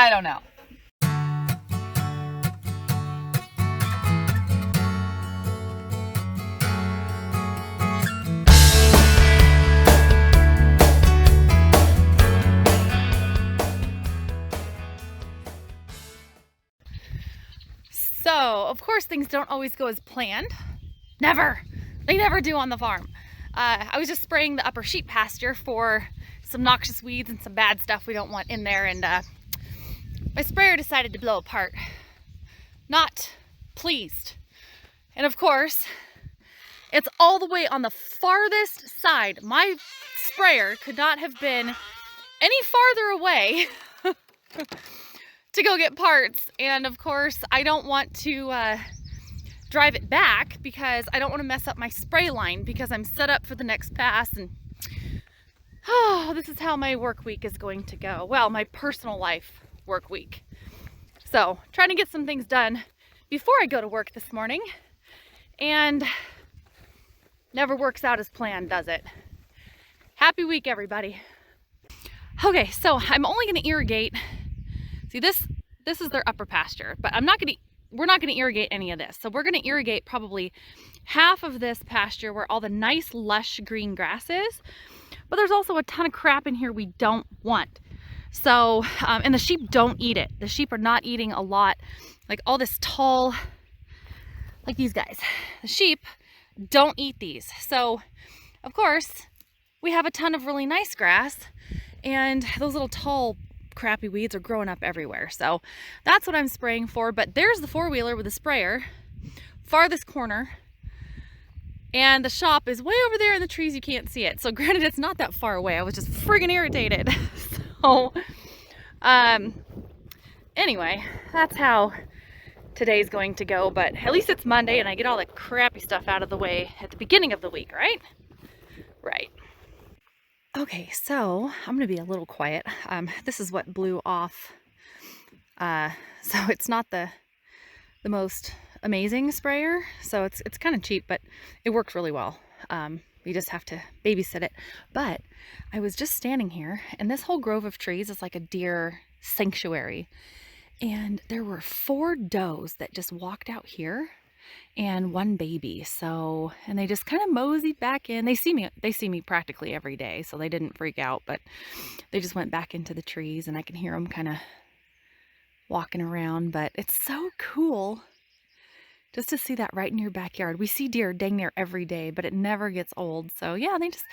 I don't know. So, of course, things don't always go as planned. Never. They never do on the farm. I was just spraying the upper sheep pasture for some noxious weeds and some bad stuff we don't want in there, and my sprayer decided to blow apart. Not pleased. And of course, it's all the way on the farthest side. My sprayer could not have been any farther away to go get parts. And of course, I don't want to drive it back because I don't want to mess up my spray line because I'm set up for the next pass. And oh, this is how my work week is going to go. Well, my personal life work week. So trying to get some things done before I go to work this morning, and never works out as planned, does it? Happy week, everybody. Okay, so I'm only going to irrigate. See, this is their upper pasture, but we're not going to irrigate any of this. So we're going to irrigate probably half of this pasture where all the nice lush green grass is, but there's also a ton of crap in here we don't want. So, and the sheep don't eat it. The sheep are not eating a lot, like all this tall, like these guys. The sheep don't eat these. So, of course, we have a ton of really nice grass, and those little tall crappy weeds are growing up everywhere. So that's what I'm spraying for. But there's the four-wheeler with the sprayer, farthest corner, and the shop is way over there in the trees. You can't see it. So granted, it's not that far away. I was just friggin' irritated. So anyway, that's how today's going to go. But at least it's Monday and I get all the crappy stuff out of the way at the beginning of the week, right? Right. Okay, so I'm going to be a little quiet. This is what blew off. So it's not the most amazing sprayer. So it's kind of cheap, but it worked really well. You just have to babysit it. But I was just standing here, and this whole grove of trees is like a deer sanctuary. And there were 4 does that just walked out here, and 1 baby. So, and they just kind of moseyed back in. They see me practically every day, so they didn't freak out, but they just went back into the trees, and I can hear them kind of walking around. But it's so cool just to see that right in your backyard. We see deer dang near every day, but it never gets old. So yeah, they just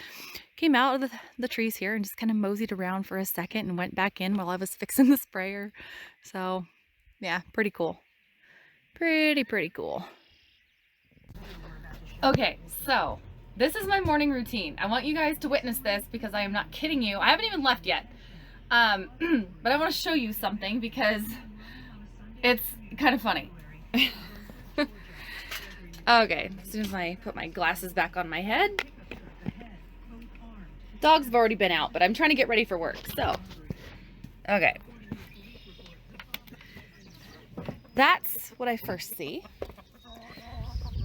came out of the trees here and just kind of moseyed around for a second and went back in while I was fixing the sprayer. So yeah, pretty cool. Pretty cool. Okay, so this is my morning routine. I want you guys to witness this because I am not kidding you. I haven't even left yet. But I want to show you something because it's kind of funny. Okay, as soon as I put my glasses back on my head. Dogs have already been out, but I'm trying to get ready for work. So, okay. That's what I first see.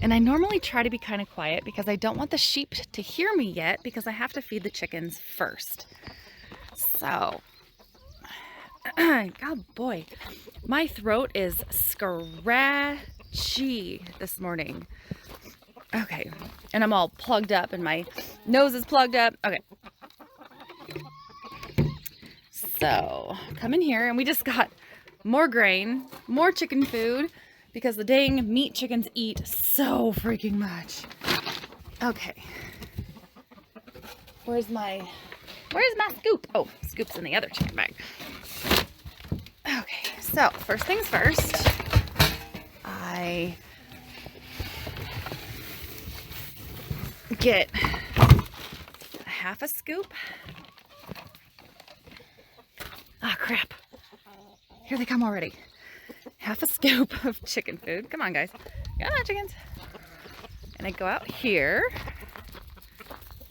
And I normally try to be kind of quiet because I don't want the sheep to hear me yet because I have to feed the chickens first. So, God boy, my throat is scratchy this morning. Okay, and I'm all plugged up and my nose is plugged up. Okay. So, come in here and we just got more grain, more chicken food, because the dang meat chickens eat so freaking much. Okay. Where's my scoop? Oh, scoop's in the other chicken bag. Okay, so first things first, I get a half a scoop. Ah, crap. Here they come already. Half a scoop of chicken food. Come on, guys. Come on, chickens. And I go out here.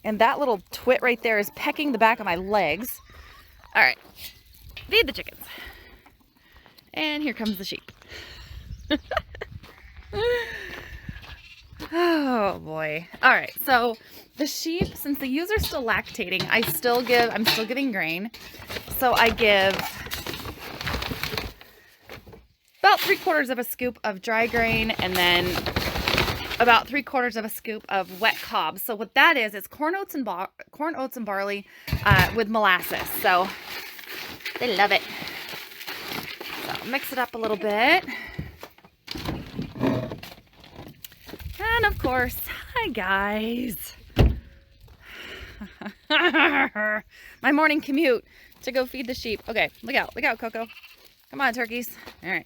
And that little twit right there is pecking the back of my legs. All right. Feed the chickens. And here comes the sheep. Oh, boy. All right. So the sheep, since the ewes are still lactating, I'm still giving grain. So I give about 3/4 of a scoop of dry grain, and then about 3/4 of a scoop of wet cob. So what that is corn oats and barley with molasses. So they love it. So mix it up a little bit. And of course, hi guys. My morning commute to go feed the sheep. Okay, look out, Coco. Come on, turkeys. All right.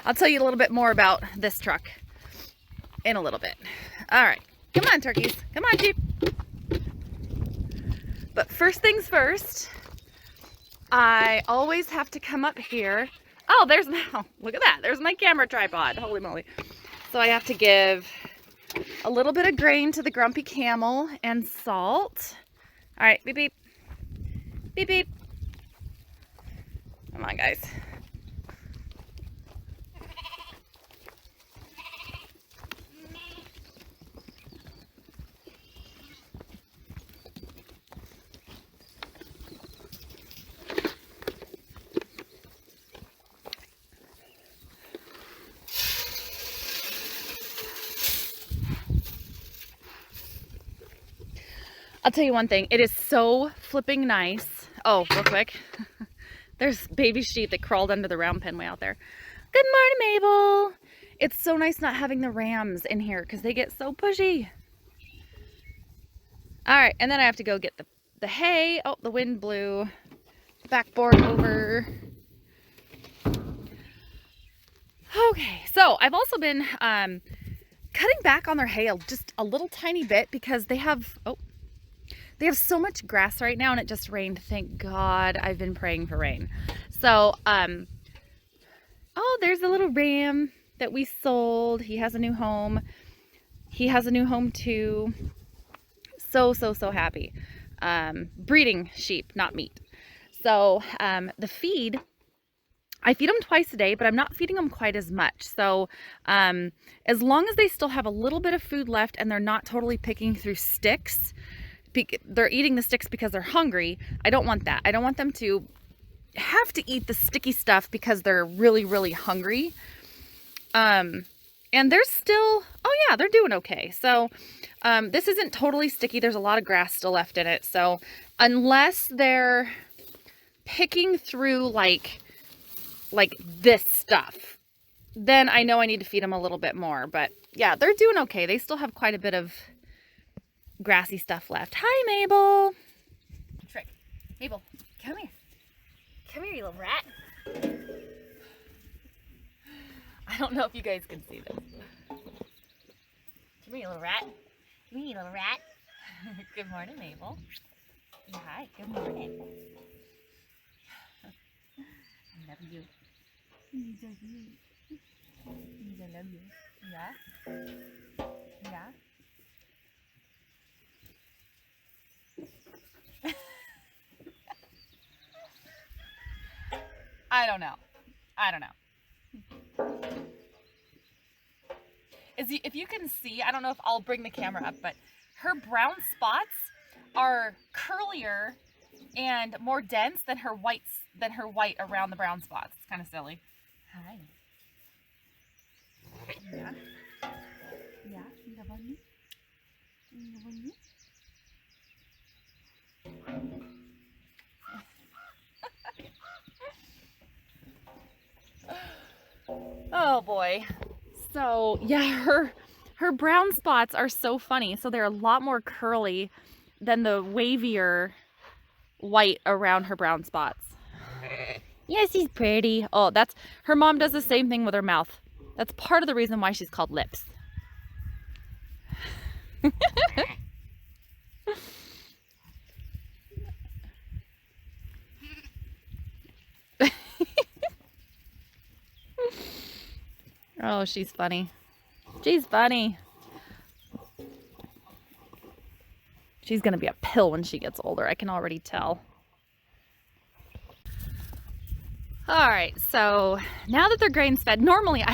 I'll tell you a little bit more about this truck in a little bit. All right, come on, turkeys. Come on, sheep. But first things first, I always have to come up here. Oh, look at that. There's my camera tripod. Holy moly. So I have to give a little bit of grain to the grumpy camel and salt. All right, beep, beep. Beep, beep. Come on, guys. I'll tell you one thing, it is so flipping nice. Oh, real quick. There's baby sheep that crawled under the round pen way out there. Good morning, Mabel. It's so nice not having the rams in here because they get so pushy. All right, and then I have to go get the hay. Oh, the wind blew the backboard over. Okay, so I've also been cutting back on their hay just a little tiny bit because they have so much grass right now, and it just rained. Thank God. I've been praying for rain. So, oh, there's a little ram that we sold. He has a new home. He has a new home too. So happy. Breeding sheep, not meat. So, the feed, I feed them twice a day, but I'm not feeding them quite as much. So, as long as they still have a little bit of food left and they're not totally picking through sticks, they're eating the sticks because they're hungry. I don't want that. I don't want them to have to eat the sticky stuff because they're really, really hungry. And they're still, oh yeah, they're doing okay. So, this isn't totally sticky. There's a lot of grass still left in it. So unless they're picking through like this stuff, then I know I need to feed them a little bit more. But yeah, they're doing okay. They still have quite a bit of grassy stuff left. Hi, Mabel. Trick. Mabel, come here. Come here, you little rat. I don't know if you guys can see this. Come here, you little rat. Come here, you little rat. Good morning, Mabel. Hi, good morning. I love you. I love you. Yeah? Yeah? I don't know. If you can see, I don't know if I'll bring the camera up, but her brown spots are curlier and more dense than her white around the brown spots. It's kind of silly. Hi. Yeah. Yeah. You love me? You love me? Oh boy. So yeah, her brown spots are so funny. So they're a lot more curly than the wavier white around her brown spots. Yes, he's pretty. Oh, her mom does the same thing with her mouth. That's part of the reason why she's called Lips. Oh, she's funny. She's funny. She's going to be a pill when she gets older. I can already tell. All right. So now that they're grains fed, normally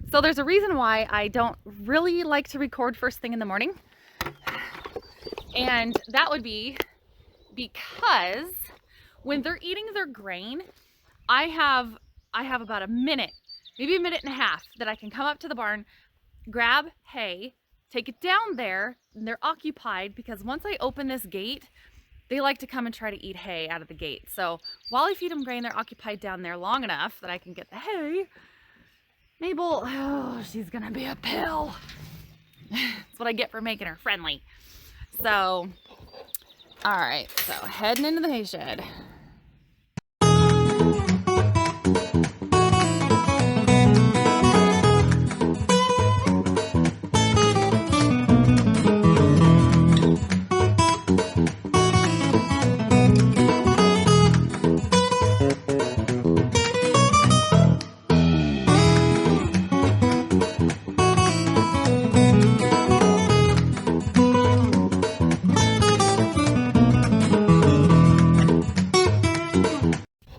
so there's a reason why I don't really like to record first thing in the morning. And that would be because when they're eating their grain, I have I have about a minute, maybe a minute and a half, that I can come up to the barn, grab hay, take it down there, and they're occupied because once I open this gate, they like to come and try to eat hay out of the gate. So while I feed them grain, they're occupied down there long enough that I can get the hay. Mabel, oh, she's gonna be a pill. That's what I get for making her friendly. So, all right, so heading into the hay shed.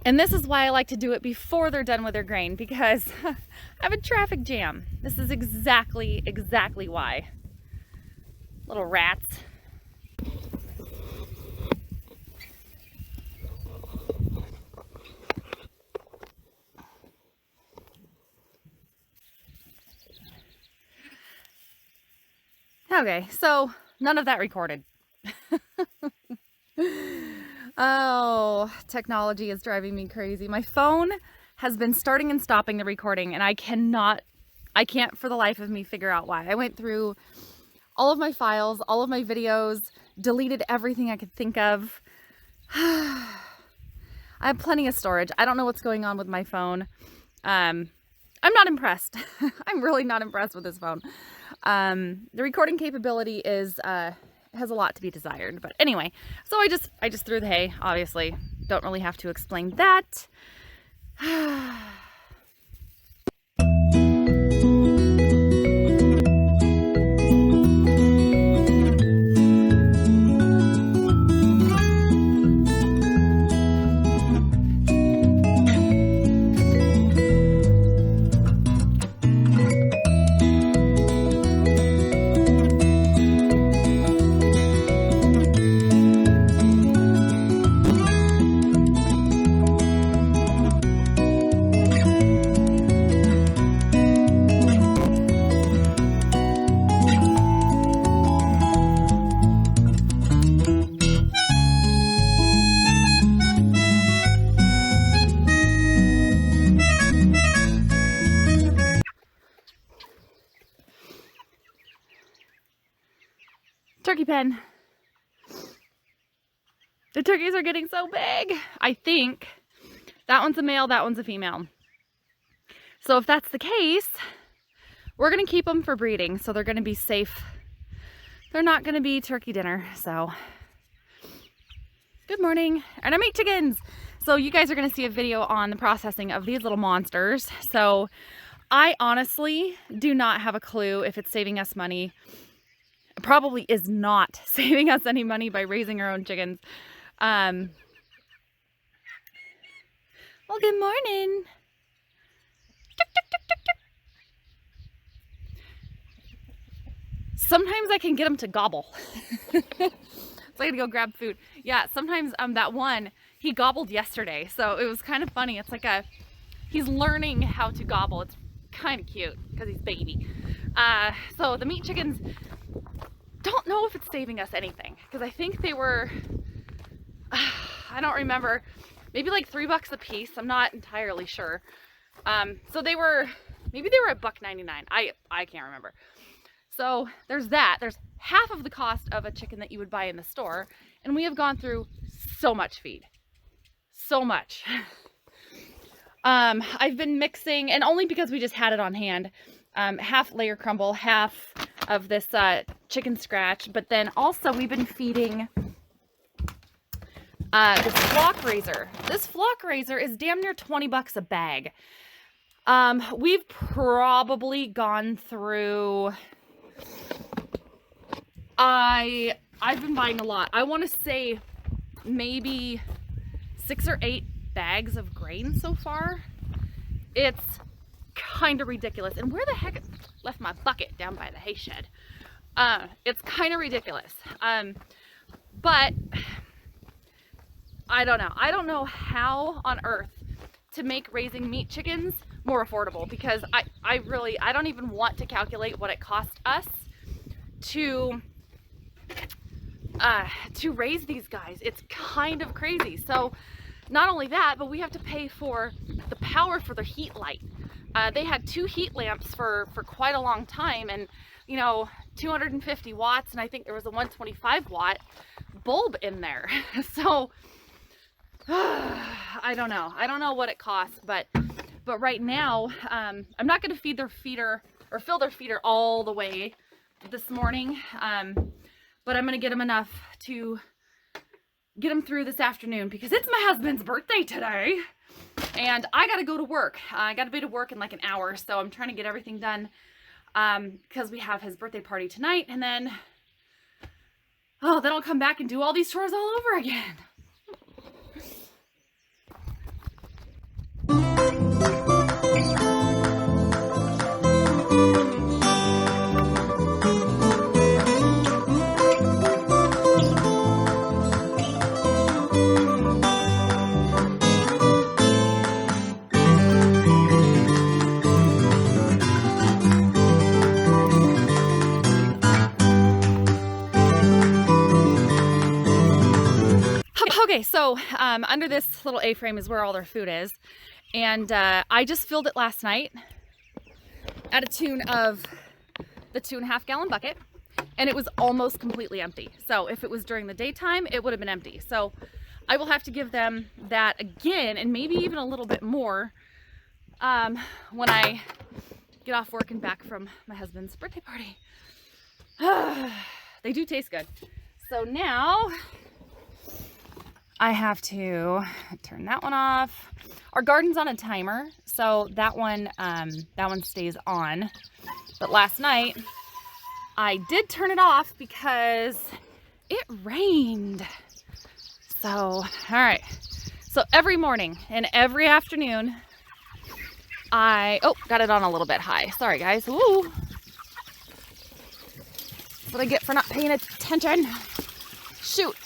And this is why I like to do it before they're done with their grain, because I have a traffic jam. This is exactly why. Little rats. Okay, so none of that recorded. Oh, technology is driving me crazy. My phone has been starting and stopping the recording, and I can't for the life of me figure out why. I went through all of my files, all of my videos, deleted everything I could think of. I have plenty of storage. I don't know what's going on with my phone. I'm not impressed. I'm really not impressed with this phone. The recording capability is, has a lot to be desired, but anyway, so I just threw the hay. Obviously don't really have to explain that. Turkey pen. The turkeys are getting so big. I think that one's a male, that one's a female. So if that's the case, we're gonna keep them for breeding, so they're gonna be safe. They're not gonna be turkey dinner, so. Good morning, and I make chickens. So you guys are gonna see a video on the processing of these little monsters. So I honestly do not have a clue if it's saving us money. It probably is not saving us any money by raising our own chickens. Well, good morning. Sometimes I can get them to gobble. So I gotta go grab food. Yeah, sometimes that one, he gobbled yesterday. So it was kind of funny. It's like he's learning how to gobble. It's kind of cute because he's baby. So the meat chickens, don't know if it's saving us anything, because I think they were, I don't remember, maybe like $3 a piece. I'm not entirely sure. So they were, maybe they were at $1.99. I can't remember. So there's that. There's half of the cost of a chicken that you would buy in the store, and we have gone through so much feed. So much. I've been mixing, and only because we just had it on hand, half layer crumble, half of this chicken scratch, but then also we've been feeding this flock raiser. This flock raiser is damn near $20 a bag. We've probably gone through, I've been buying a lot. I want to say maybe 6 or 8 bags of grain so far. It's kind of ridiculous. And where the heck left my bucket? Down by the hay shed. It's kind of ridiculous. But I don't know. I don't know how on earth to make raising meat chickens more affordable, because I don't even want to calculate what it cost us to raise these guys. It's kind of crazy. So not only that, but we have to pay for the power for their heat light. They had 2 heat lamps for quite a long time, and you know, 250 watts, and I think there was a 125 watt bulb in there. So I don't know what it costs, but right now I'm not going to feed their feeder or fill their feeder all the way this morning, but I'm going to get them enough to get them through this afternoon, because it's my husband's birthday today and I got to go to work. I got to be to work in like an hour, so I'm trying to get everything done because we have his birthday party tonight, and then I'll come back and do all these chores all over again. Okay, so under this little A-frame is where all their food is, and I just filled it last night at a tune of the 2.5 gallon bucket, and it was almost completely empty. So if it was during the daytime, it would have been empty. So I will have to give them that again, and maybe even a little bit more when I get off work and back from my husband's birthday party. They do taste good. So now I have to turn that one off. Our garden's on a timer, so that one stays on. But last night I did turn it off because it rained. So, all right. So every morning and every afternoon, got it on a little bit high. Sorry guys. Ooh. That's what I get for not paying attention. Shoot.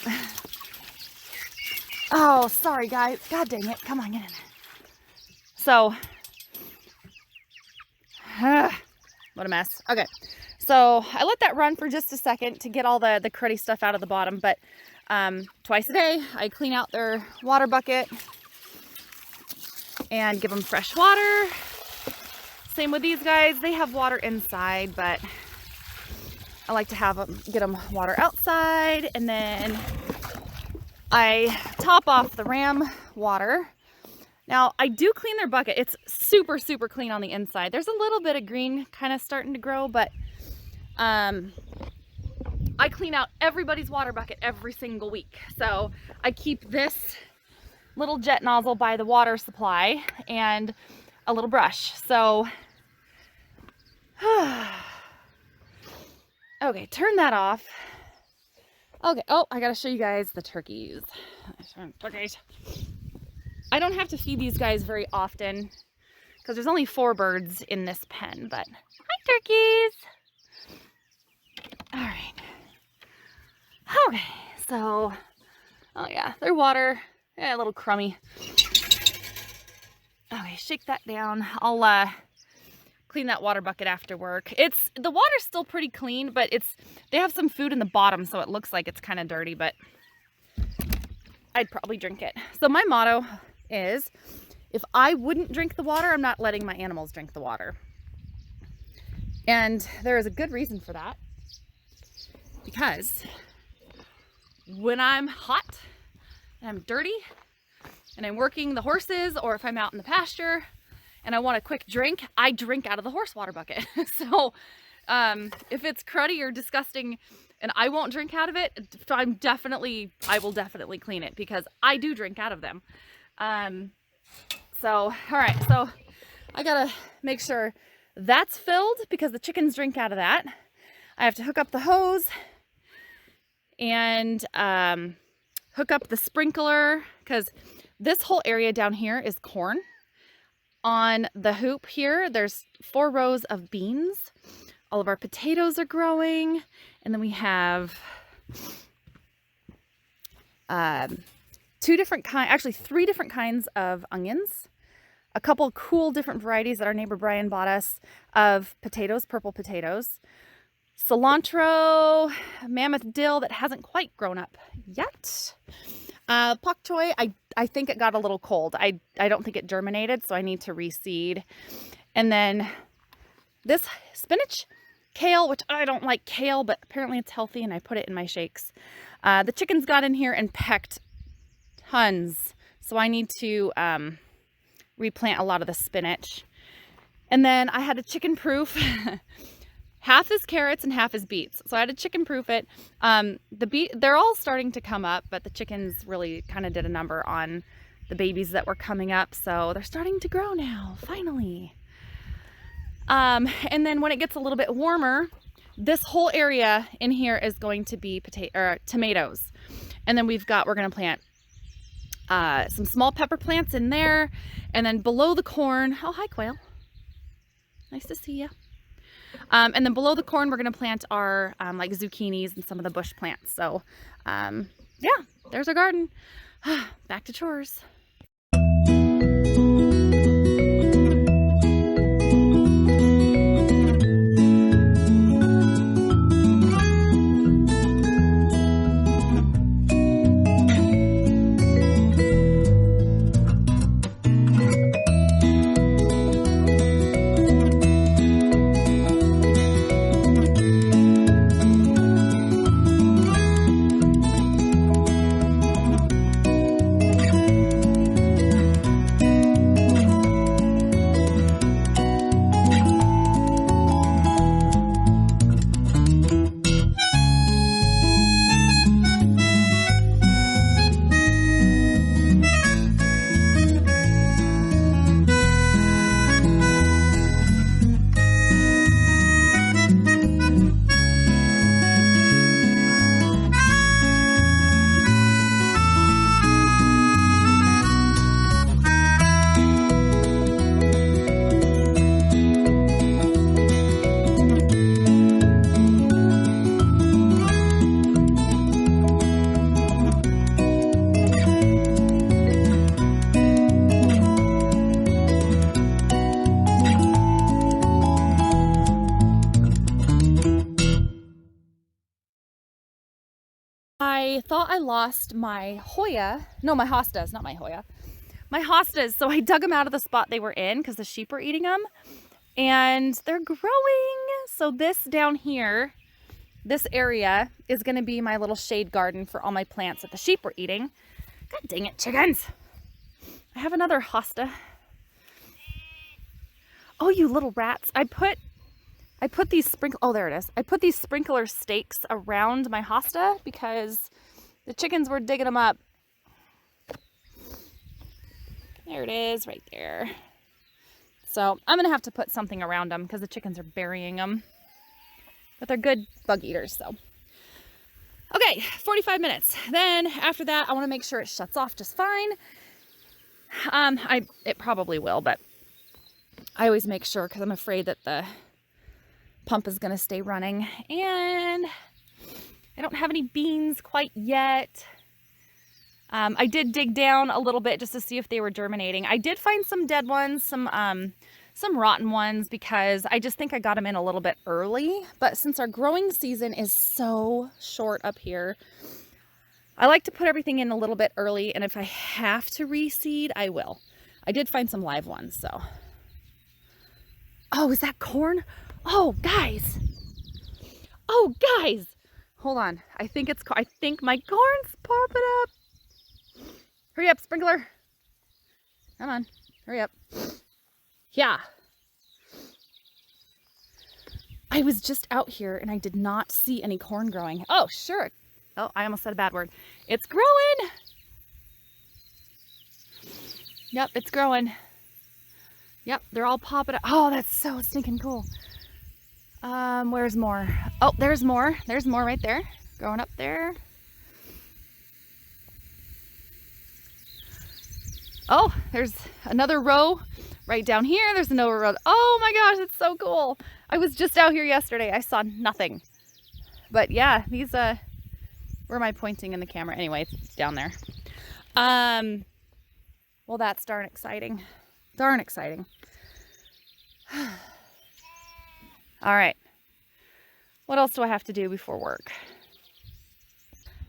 Oh, sorry guys. God dang it. Come on, get in there. So, what a mess. Okay. So I let that run for just a second to get all the cruddy stuff out of the bottom, but twice a day I clean out their water bucket and give them fresh water. Same with these guys. They have water inside, but I like to get them water outside, and then I top off the ram water. Now, I do clean their bucket. It's super, super clean on the inside. There's a little bit of green kind of starting to grow, but I clean out everybody's water bucket every single week. So I keep this little jet nozzle by the water supply and a little brush. So, okay, turn that off. Okay, oh, I gotta show you guys the turkeys. I don't have to feed these guys very often because there's only 4 birds in this pen, but hi turkeys! All right. Okay, so, oh yeah, their water, a little crummy. Okay, shake that down. I'll clean that water bucket after work. The water's still pretty clean, but they have some food in the bottom, so it looks like it's kind of dirty, but I'd probably drink it. So my motto is, if I wouldn't drink the water, I'm not letting my animals drink the water. And there is a good reason for that, because when I'm hot and I'm dirty and I'm working the horses, or if I'm out in the pasture and I want a quick drink, I drink out of the horse water bucket. So if it's cruddy or disgusting and I won't drink out of it, I will definitely clean it, because I do drink out of them. So, all right, so I gotta make sure that's filled because the chickens drink out of that. I have to hook up the hose and hook up the sprinkler, because this whole area down here is corn. On the hoop here, there's 4 rows of beans. All of our potatoes are growing, and then we have 3 different kinds of onions. a couple cool different varieties that our neighbor Brian bought us of potatoes, purple potatoes, cilantro, mammoth dill that hasn't quite grown up yet. Pak choi, I think it got a little cold. I don't think it germinated, so I need to reseed. And then this spinach, kale, which I don't like kale, but apparently it's healthy and I put it in my shakes. The chickens got in here and pecked tons, so I need to replant a lot of the spinach. And then I had to chicken proof. Half is carrots and half is beets. So I had to chicken proof it. They're all starting to come up, but the chickens really kind of did a number on the babies that were coming up. So they're starting to grow now, finally. And then when it gets a little bit warmer, this whole area in here is going to be tomatoes. And then we're going to plant some small pepper plants in there. And then below the corn, oh, hi quail. Nice to see you. And then below the corn, we're going to plant our like zucchinis and some of the bush plants. So yeah, there's our garden. Back to chores. I thought I lost my Hoya. No, my hostas, not my Hoya. My hostas. So I dug them out of the spot they were in because the sheep were eating them. And they're growing. So this down here, this area is going to be my little shade garden for all my plants that the sheep were eating. God dang it, chickens. I have another hosta. Oh, you little rats. I put these I put these sprinkler stakes around my hosta because the chickens were digging them up. There it is, right there. So I'm gonna have to put something around them because the chickens are burying them. But they're good bug eaters, so. Okay, 45 minutes. Then after that, I wanna make sure it shuts off just fine. It probably will, but I always make sure because I'm afraid that the pump is going to stay running. And I don't have any beans quite yet. I did dig down a little bit just to see if they were germinating. I did find some dead ones, some rotten ones, because I just think I got them in a little bit early. But since our growing season is so short up here, I like to put everything in a little bit early, and if I have to reseed, I will. I did find some live ones, so. Oh, is that corn? Oh, guys. Oh, guys. Hold on. I think my corn's popping up. Hurry up, sprinkler. Come on. Hurry up. Yeah. I was just out here and I did not see any corn growing. Oh, sure. Oh, I almost said a bad word. It's growing. Yep, it's growing. Yep, they're all popping up. Oh, that's so stinking cool. Where's more? Oh, there's more. There's more right there. Growing up there. Oh, there's another row right down here. There's another row. Oh my gosh, it's so cool. I was just out here yesterday. I saw nothing. But yeah, these, where am I pointing in the camera? Anyway, it's down there. Well, that's darn exciting. Darn exciting. All right. What else do I have to do before work?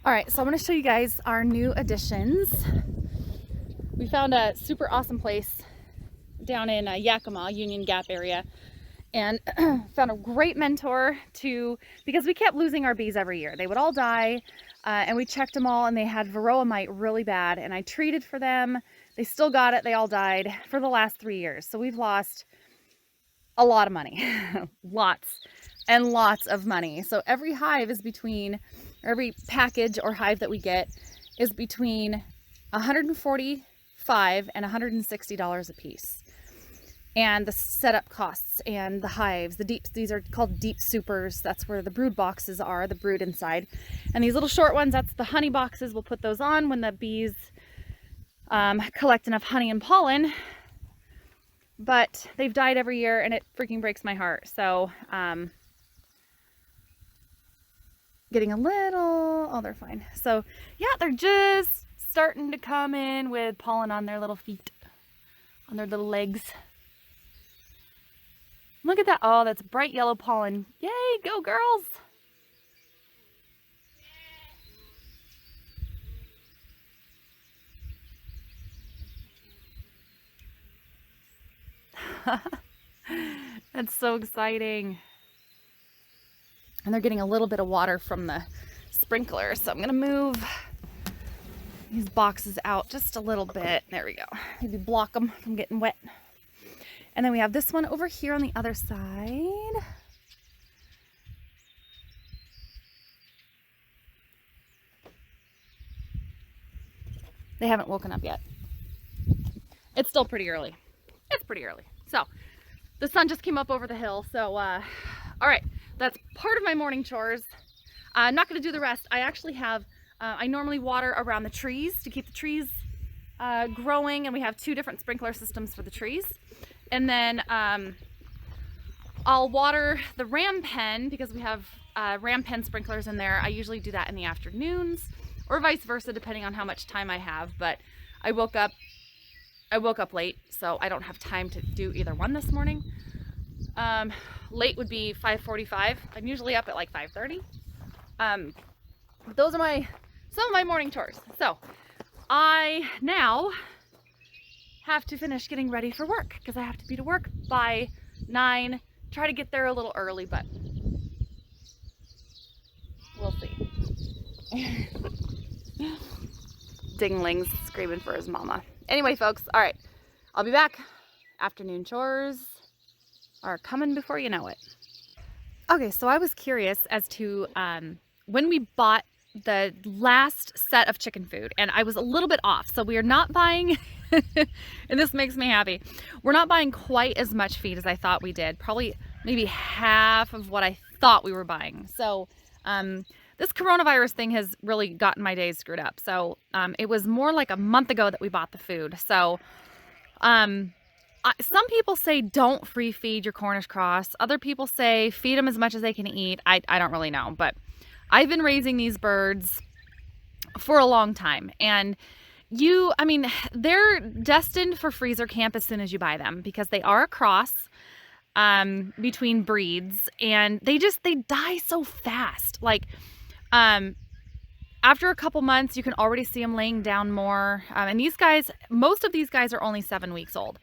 All right, so I'm going to show you guys our new additions. We found a super awesome place down in Yakima, Union Gap area, and found a great mentor because we kept losing our bees every year. They would all die, and we checked them all, and they had varroa mite really bad, and I treated for them. They still got it. They all died for the last 3 years. So we've lost a lot of money, lots and lots of money. So every hive is every package or hive that we get is between $145 and $160 a piece. And the setup costs and the hives, these are called deep supers. That's where the brood boxes are, the brood inside. And these little short ones, that's the honey boxes. We'll put those on when the bees collect enough honey and pollen. But they've died every year, and it freaking breaks my heart. So, getting a little, oh, they're fine. So yeah, they're just starting to come in with pollen on their little feet, on their little legs. Look at that. Oh, that's bright yellow pollen. Yay, go girls. That's so exciting. And they're getting a little bit of water from the sprinkler, so I'm going to move these boxes out just a little bit. There we go. Maybe block them from getting wet. And then we have this one over here on the other side. They haven't woken up yet. It's still pretty early. It's pretty early. So the sun just came up over the hill. So, all right, that's part of my morning chores. I'm not going to do the rest. I actually have, I normally water around the trees to keep the trees growing, and we have 2 different sprinkler systems for the trees. And then I'll water the ram pen because we have ram pen sprinklers in there. I usually do that in the afternoons, or vice versa, depending on how much time I have. But I woke up late, so I don't have time to do either one this morning. Late would be 5:45. I'm usually up at like 5:30. Those are some of my morning chores. So I now have to finish getting ready for work because I have to be to work by 9. Try to get there a little early, but we'll see. Dingling's screaming for his mama. Anyway, folks, all right, I'll be back. Afternoon chores are coming before you know it. Okay, so I was curious as to when we bought the last set of chicken food, and I was a little bit off. So we are not buying, and this makes me happy, we're not buying quite as much feed as I thought we did. Probably maybe half of what I thought we were buying. So this coronavirus thing has really gotten my days screwed up. So it was more like a month ago that we bought the food. So some people say don't free feed your Cornish cross. Other people say feed them as much as they can eat. I don't really know, but I've been raising these birds for a long time, and they're destined for freezer camp as soon as you buy them because they are a cross between breeds, and they die so fast. Like after a couple months, you can already see them laying down more. And most of these guys are only 7 weeks old.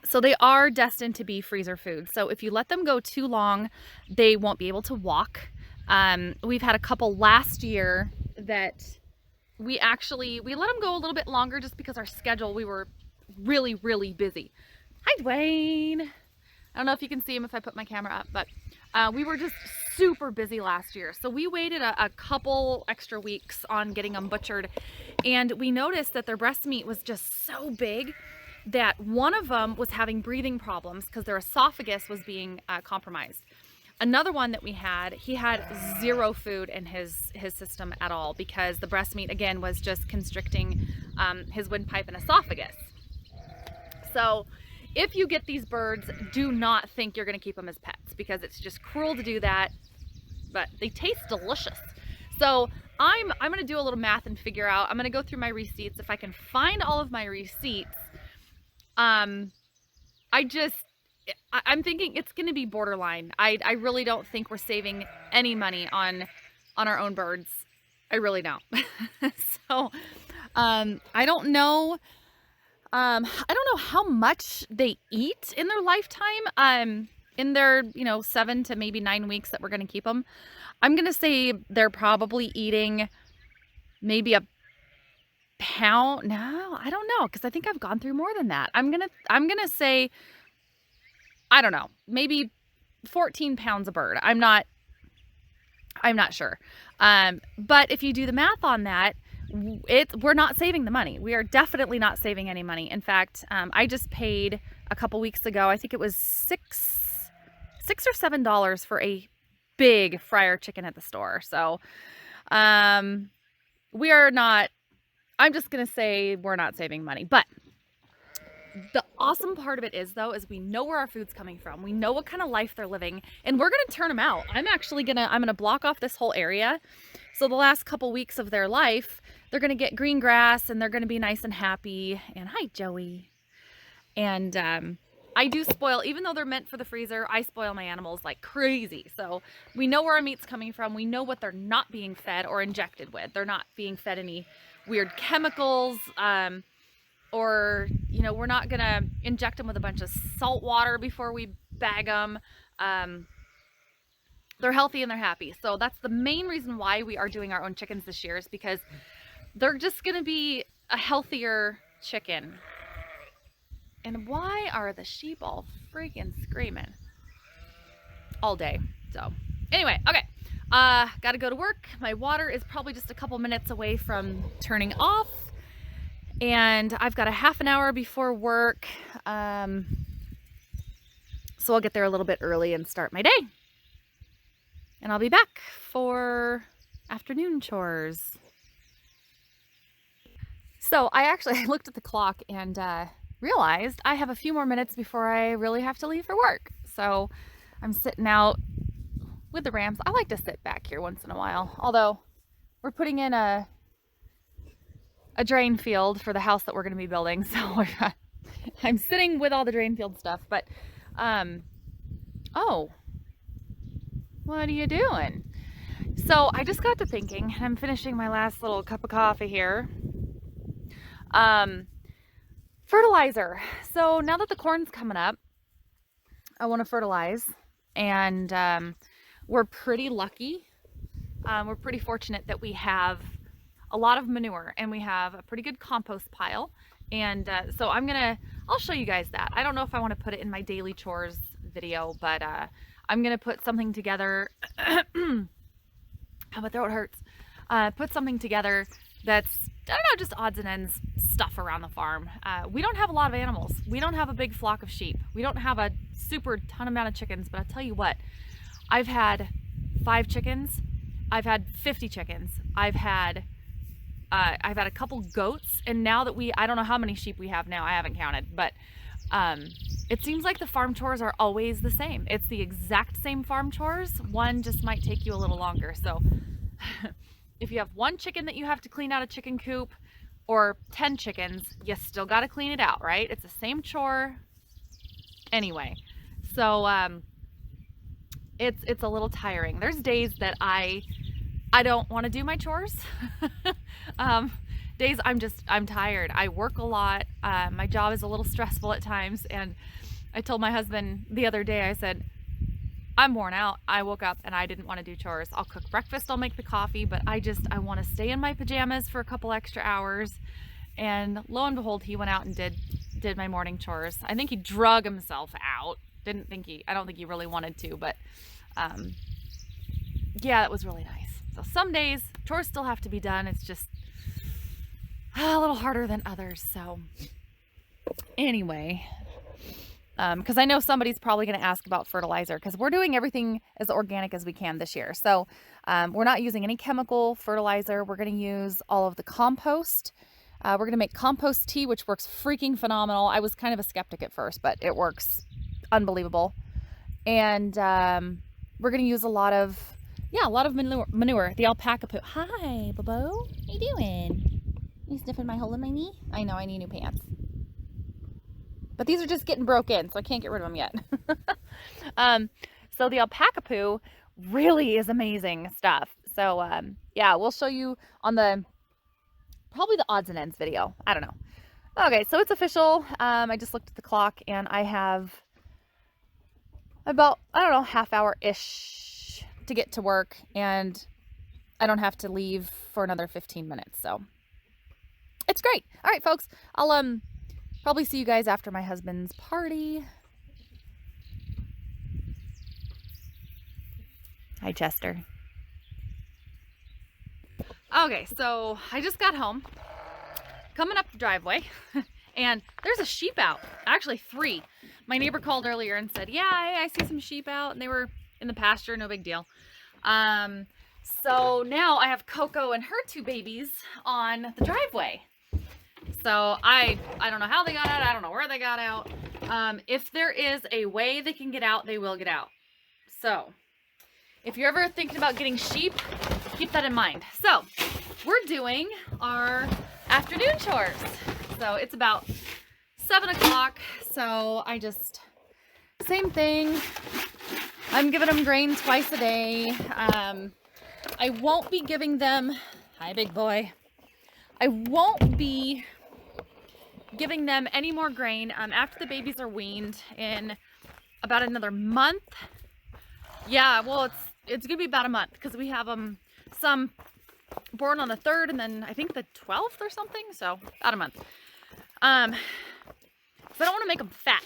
So they are destined to be freezer food. So if you let them go too long, they won't be able to walk. We've had a couple last year that we let them go a little bit longer just because our schedule, we were really, really busy. Hi, Dwayne. I don't know if you can see him if I put my camera up, but we were just super busy last year. So we waited a couple extra weeks on getting them butchered, and we noticed that their breast meat was just so big that one of them was having breathing problems because their esophagus was being compromised. Another one that we had, he had zero food in his system at all because the breast meat, again, was just constricting his windpipe and esophagus. So if you get these birds, do not think you're going to keep them as pets because it's just cruel to do that, but they taste delicious. So I'm going to do a little math and figure out, I'm going to go through my receipts. If I can find all of my receipts I'm thinking it's going to be borderline. I really don't think we're saving any money on our own birds. I really don't. So, I don't know. I don't know how much they eat in their lifetime. In their, 7 to maybe 9 weeks that we're going to keep them. I'm going to say they're probably eating maybe a pound. No, I don't know, because I think I've gone through more than that. I'm going to say, I don't know, maybe 14 pounds a bird. I'm not sure. But if you do the math on that, we're not saving the money. We are definitely not saving any money. In fact, I just paid a couple weeks ago, I think it was $6 or $7 for a big fryer chicken at the store. So, we are not, I'm just going to say we're not saving money. But the awesome part of it is, though, is we know where our food's coming from. We know what kind of life they're living, and we're going to turn them out. I'm going to block off this whole area. So the last couple weeks of their life, they're going to get green grass, and they're going to be nice and happy. And hi, Joey. And I do spoil, even though they're meant for the freezer, I spoil my animals like crazy. So we know where our meat's coming from. We know what they're not being fed or injected with. They're not being fed any weird chemicals, or, we're not going to inject them with a bunch of salt water before we bag them. They're healthy and they're happy. So that's the main reason why we are doing our own chickens this year, is because they're just going to be a healthier chicken. And why are the sheep all freaking screaming all day? So anyway, okay. Got to go to work. My water is probably just a couple minutes away from turning off. And I've got a half an hour before work. So I'll get there a little bit early and start my day. And I'll be back for afternoon chores. So I looked at the clock and realized I have a few more minutes before I really have to leave for work. So I'm sitting out with the Rams. I like to sit back here once in a while, although we're putting in a drain field for the house that we're going to be building. So I'm sitting with all the drain field stuff, but, oh, what are you doing? So I just got to thinking, I'm finishing my last little cup of coffee here. Fertilizer. So now that the corn's coming up, I want to fertilize, and, we're pretty lucky. We're pretty fortunate that we have a lot of manure, and we have a pretty good compost pile. And so I'll show you guys that. I don't know if I want to put it in my daily chores video, but I'm going to put something together. My throat hurts. Put something together that's, I don't know, just odds and ends stuff around the farm. We don't have a lot of animals. We don't have a big flock of sheep. We don't have a super ton amount of chickens, but I'll tell you what, I've had 5 chickens. I've had 50 chickens. I've had a couple goats, and now that I don't know how many sheep we have now, I haven't counted, but it seems like the farm chores are always the same. It's the exact same farm chores. One just might take you a little longer. So if you have 1 chicken that you have to clean out a chicken coop, or 10 chickens, you still got to clean it out, right? It's the same chore anyway. So it's a little tiring. There's days that I don't want to do my chores. Days I'm tired. I work a lot. My job is a little stressful at times. And I told my husband the other day, I said, I'm worn out. I woke up and I didn't want to do chores. I'll cook breakfast, I'll make the coffee, but I want to stay in my pajamas for a couple extra hours. And lo and behold, he went out and did my morning chores. I think he drug himself out. I don't think he really wanted to, but yeah, that was really nice. So some days chores still have to be done. It's just a little harder than others. So anyway, because I know somebody's probably going to ask about fertilizer, because we're doing everything as organic as we can this year. So we're not using any chemical fertilizer. We're going to use all of the compost. We're going to make compost tea, which works freaking phenomenal. I was kind of a skeptic at first, but it works unbelievable. And we're going to use a lot of manure. The alpaca poo. Hi, Bobo. How you doing? You sniffing my hole in my knee? I know, I need new pants. but these are just getting broke in, so I can't get rid of them yet. So the alpaca poo really is amazing stuff. So yeah, we'll show you on probably the odds and ends video. I don't know. Okay, so it's official. I just looked at the clock and I have about, I don't know, half hour-ish to get to work, and I don't have to leave for another 15 minutes, so it's great. All right, folks, I'll probably see you guys after my husband's party. Hi, Chester. Okay, so I just got home, coming up the driveway, and there's a sheep out. Actually, 3. My neighbor called earlier and said, yeah, I see some sheep out, and they were in the pasture, no big deal. So now I have Coco and her 2 babies on the driveway. So I don't know how they got out. I don't know where they got out. If there is a way they can get out, they will get out. So if you're ever thinking about getting sheep, keep that in mind. So we're doing our afternoon chores. So it's about 7 o'clock. So same thing. I'm giving them grain twice a day. I won't be giving them, hi big boy. I won't be giving them any more grain after the babies are weaned in about another month. Yeah, well, it's gonna be about a month because we have some born on the 3rd and then I think the 12th or something, so about a month. So I don't want to make them fat.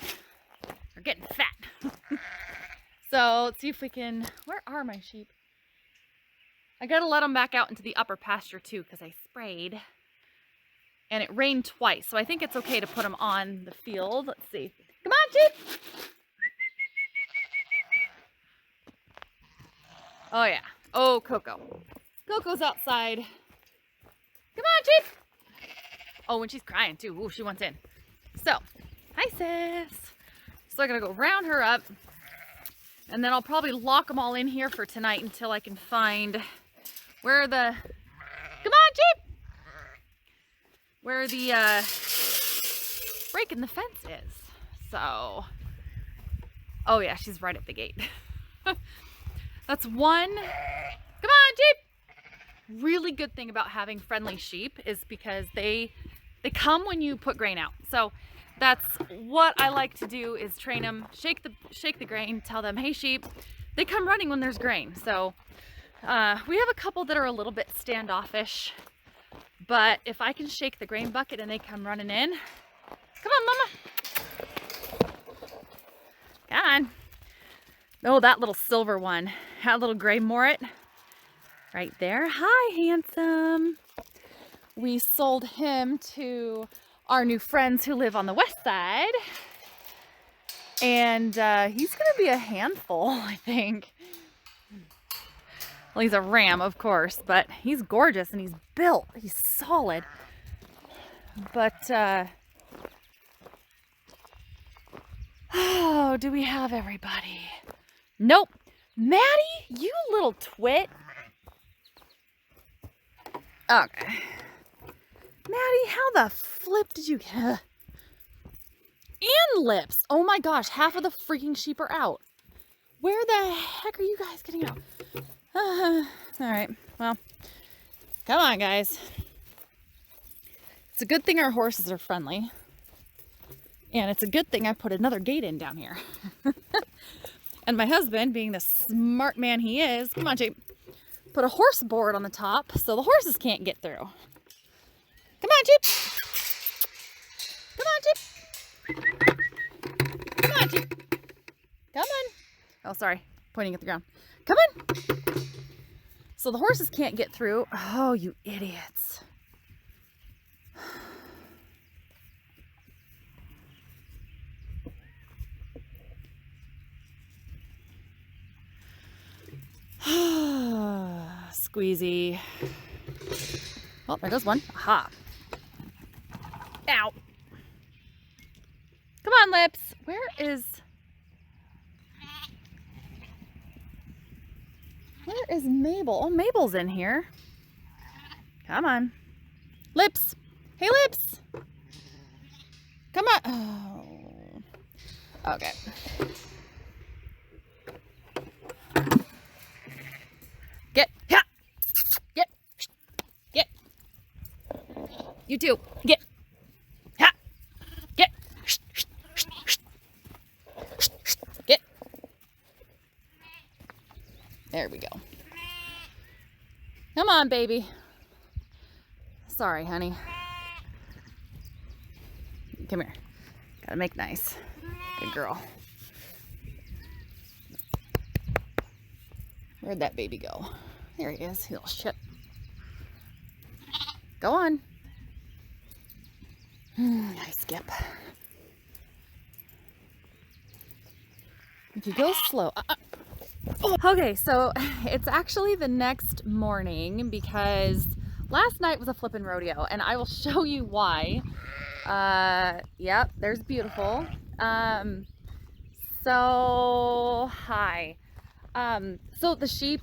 They're getting fat. So let's see if we can, where are my sheep? I gotta let them back out into the upper pasture too because I sprayed and it rained twice. So I think it's okay to put them on the field. Let's see. Come on, sheep. Oh yeah. Oh, Coco. Coco's outside. Come on, sheep. Oh, when she's crying too. Ooh, she wants in. So, hi sis. So I'm gonna go round her up and then I'll probably lock them all in here for tonight until I can find where the, come on, sheep. Where the break in the fence is. So, oh yeah, she's right at the gate. That's one. Come on, sheep. Really good thing about having friendly sheep is because they come when you put grain out. So that's what I like to do is train them, shake the grain, tell them, hey sheep. They come running when there's grain. So we have a couple that are a little bit standoffish, but if I can shake the grain bucket and they come running in, come on, mama. Come on. Oh, that little silver one, that little gray morit right there. Hi, handsome. We sold him to our new friends who live on the west side. And he's gonna be a handful, I think. Well, he's a ram, of course, but he's gorgeous and he's built. He's solid. But, oh, do we have everybody? Nope. Maddie, you little twit. Okay. Maddie, how the flip did you get? And lips. Oh my gosh, half of the freaking sheep are out. Where the heck are you guys getting out? All right, well, come on, guys. It's a good thing our horses are friendly. And it's a good thing I put another gate in down here. And my husband, being the smart man he is, come on, Jake, put a horse board on the top so the horses can't get through. Come on, Jeep. Come on, Jeep. Come on, Jeep. Come on. Oh, sorry. Pointing at the ground. Come on. So the horses can't get through. Oh, you idiots. Squeezy. Oh, there goes one. Aha. Ow. Come on, Lips. Where is Mabel? Oh, Mabel's in here. Come on. Lips. Hey, Lips. Come on. Oh. Okay. Get. Yeah. Get. Get. You too. Get. Ha. Get. Get. There we go. Come on, baby. Sorry, honey. Come here. Gotta make nice. Good girl. Where'd that baby go? There he is. Little shit. Go on. Nice skip. If you go slow. Okay, so it's actually the next morning because last night was a flippin' rodeo, and I will show you why. Yep, there's beautiful. So the sheep,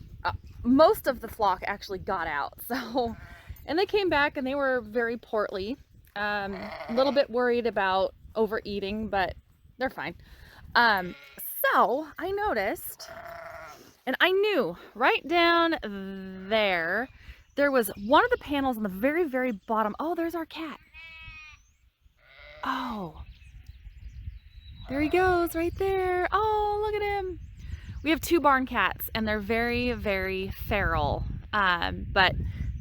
most of the flock actually got out. So, and they came back and they were very portly. A little bit worried about overeating, but they're fine. So I noticed, and I knew right down there was one of the panels on the very, very bottom. Oh, there's our cat. Oh, there he goes right there. Oh, look at him. We have 2 barn cats and they're very, very feral, but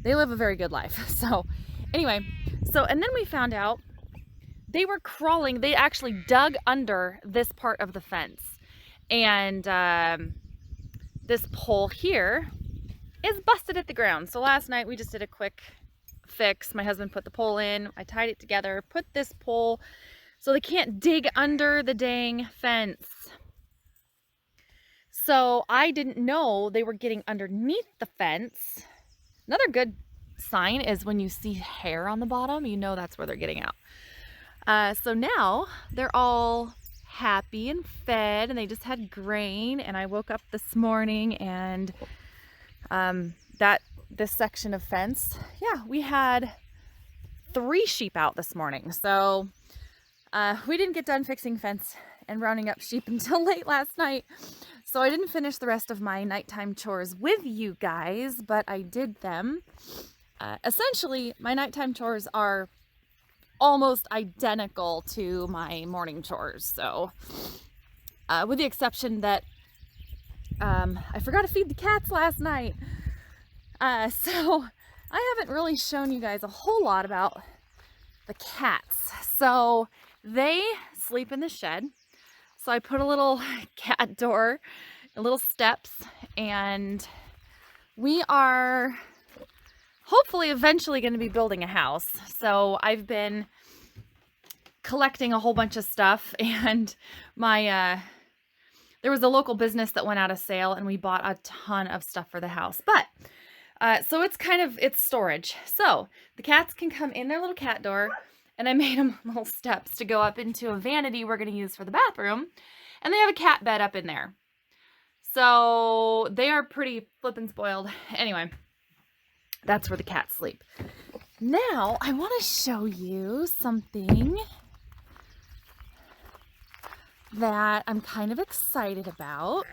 they live a very good life. So anyway, and then we found out they were crawling. They actually dug under this part of the fence, and this pole here is busted at the ground. So last night we just did a quick fix. My husband put the pole in, I tied it together, put this pole so they can't dig under the dang fence. So I didn't know they were getting underneath the fence. Another good sign is when you see hair on the bottom, you know that's where they're getting out. So now they're all happy and fed, and they just had grain. And I woke up this morning and this section of fence, yeah, we had 3 sheep out this morning. So we didn't get done fixing fence and rounding up sheep until late last night. So I didn't finish the rest of my nighttime chores with you guys, but I did them. Essentially, my nighttime chores are almost identical to my morning chores. So with the exception that I forgot to feed the cats last night. So I haven't really shown you guys a whole lot about the cats. So they sleep in the shed. So I put a little cat door, little steps, and we are hopefully eventually going to be building a house. So I've been collecting a whole bunch of stuff, and there was a local business that went out of sale, and we bought a ton of stuff for the house. But so it's storage. So the cats can come in their little cat door, and I made them little steps to go up into a vanity we're going to use for the bathroom. And they have a cat bed up in there. So they are pretty flippin' spoiled. Anyway, that's where the cats sleep. Now I want to show you something that I'm kind of excited about.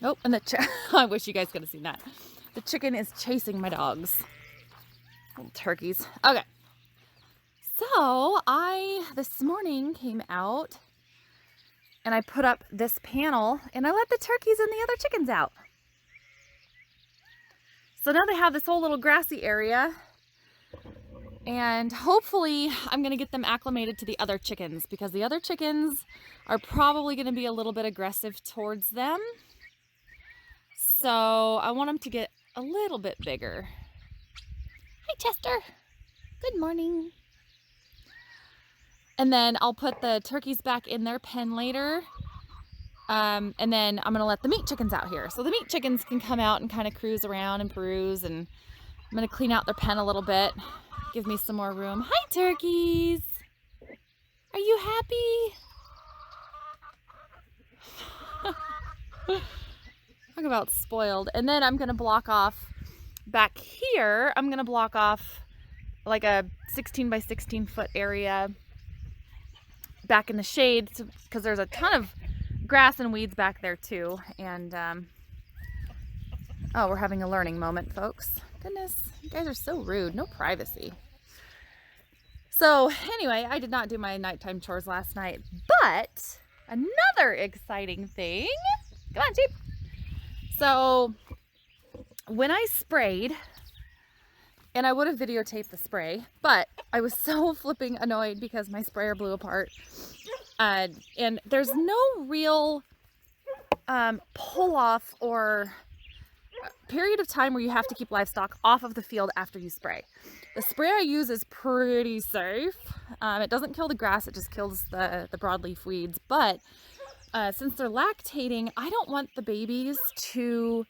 Oh, and I wish you guys could have seen that. The chicken is chasing my dogs. Little turkeys. Okay. So this morning came out and I put up this panel and I let the turkeys and the other chickens out. So now they have this whole little grassy area, and hopefully I'm going to get them acclimated to the other chickens, because the other chickens are probably going to be a little bit aggressive towards them. So I want them to get a little bit bigger. Hi, Chester. Good morning. And then I'll put the turkeys back in their pen later. And then I'm going to let the meat chickens out here. So the meat chickens can come out and kind of cruise around and peruse. And I'm going to clean out their pen a little bit. Give me some more room. Hi, turkeys. Are you happy? Talk about spoiled. And then I'm going to block off back here. I'm going to block off like a 16 by 16 foot area back in the shade because there's a ton of grass and weeds back there too. And oh, we're having a learning moment, folks. Goodness, you guys are so rude. No privacy. So anyway, I did not do my nighttime chores last night, but another exciting thing. Come on, sheep. So when I sprayed, and I would have videotaped the spray, but I was so flipping annoyed because my sprayer blew apart. And there's no real pull off or period of time where you have to keep livestock off of the field after you spray. The spray I use is pretty safe. It doesn't kill the grass, it just kills the broadleaf weeds. But since they're lactating, I don't want the babies to,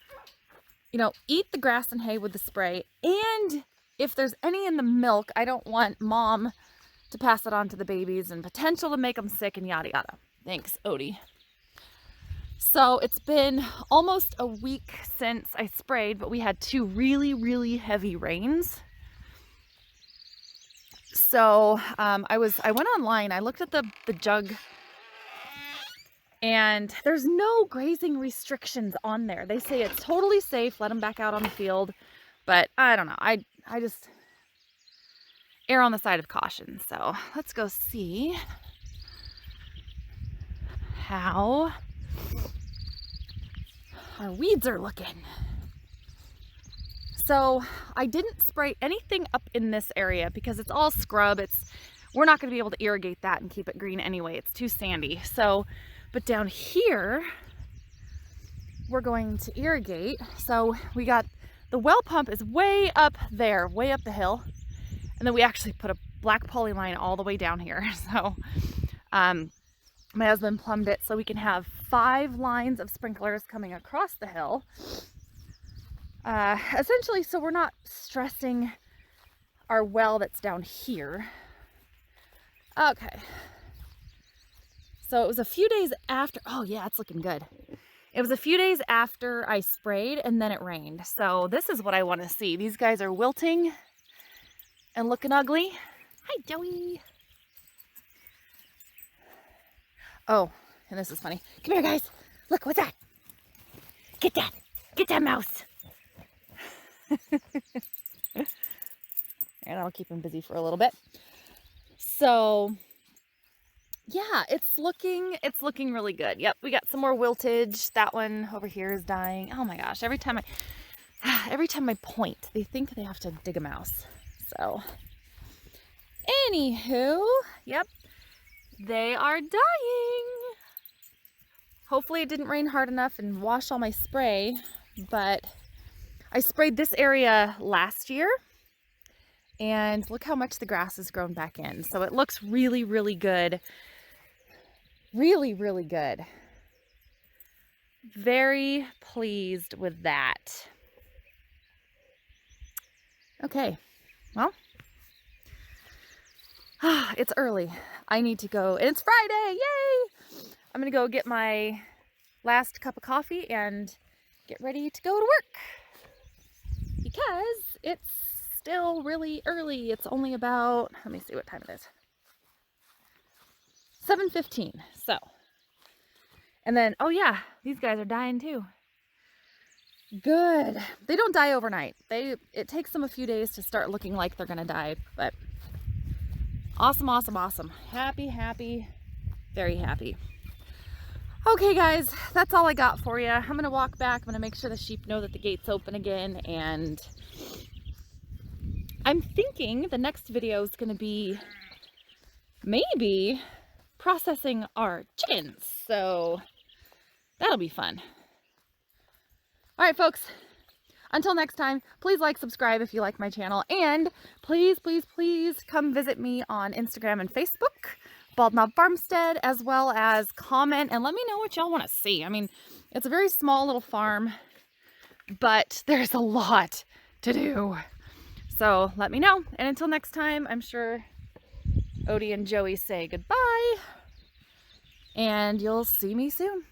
you know, eat the grass and hay with the spray. And if there's any in the milk, I don't want mom to pass it on to the babies and potential to make them sick and yada yada. Thanks, Odie. So it's been almost a week since I sprayed, but we had 2 really, really heavy rains. So I went online, I looked at the jug, and there's no grazing restrictions on there. They say it's totally safe, let them back out on the field, but I don't know. I just err on the side of caution. So let's go see how our weeds are looking. So I didn't spray anything up in this area because it's all scrub. We're not going to be able to irrigate that and keep it green anyway. It's too sandy. So, but down here, we're going to irrigate. So we got the well pump is way up there, way up the hill. And then we actually put a black poly line all the way down here. So my husband plumbed it so we can have 5 lines of sprinklers coming across the hill. Essentially, so we're not stressing our well that's down here. Okay. So it was a few days after, oh yeah, it's looking good. It was a few days after I sprayed and then it rained. So this is what I want to see. These guys are wilting and looking ugly. Hi, Joey. Oh, and this is funny. Come here, guys. Look, what's that? Get that. Get that mouse. And I'll keep him busy for a little bit. So yeah, it's looking really good. Yep, we got some more wiltage. That one over here is dying. Oh my gosh, every time I point, they think they have to dig a mouse. So anywho, yep, they are dying. Hopefully it didn't rain hard enough and wash all my spray, but I sprayed this area last year and look how much the grass has grown back in. So it looks really, really good. Really, really good. Very pleased with that. Okay, well, it's early. I need to go, and it's Friday, yay! I'm gonna go get my last cup of coffee and get ready to go to work. Because it's still really early. It's only about, let me see what time it is. 7:15. So, and then, oh yeah, these guys are dying too. Good. They don't die overnight. It takes them a few days to start looking like they're gonna die, but awesome, awesome, awesome. Happy, happy, very happy. Okay guys, that's all I got for you. I'm gonna walk back. I'm gonna make sure the sheep know that the gate's open again, and I'm thinking the next video is gonna be maybe processing our chickens. So that'll be fun. All right, folks, until next time, please like, subscribe if you like my channel, and please, please, please come visit me on Instagram and Facebook, Bald Knob Farmstead, as well as comment and let me know what y'all want to see. I mean, it's a very small little farm, but there's a lot to do. So let me know. And until next time, I'm sure Odie and Joey say goodbye, and you'll see me soon.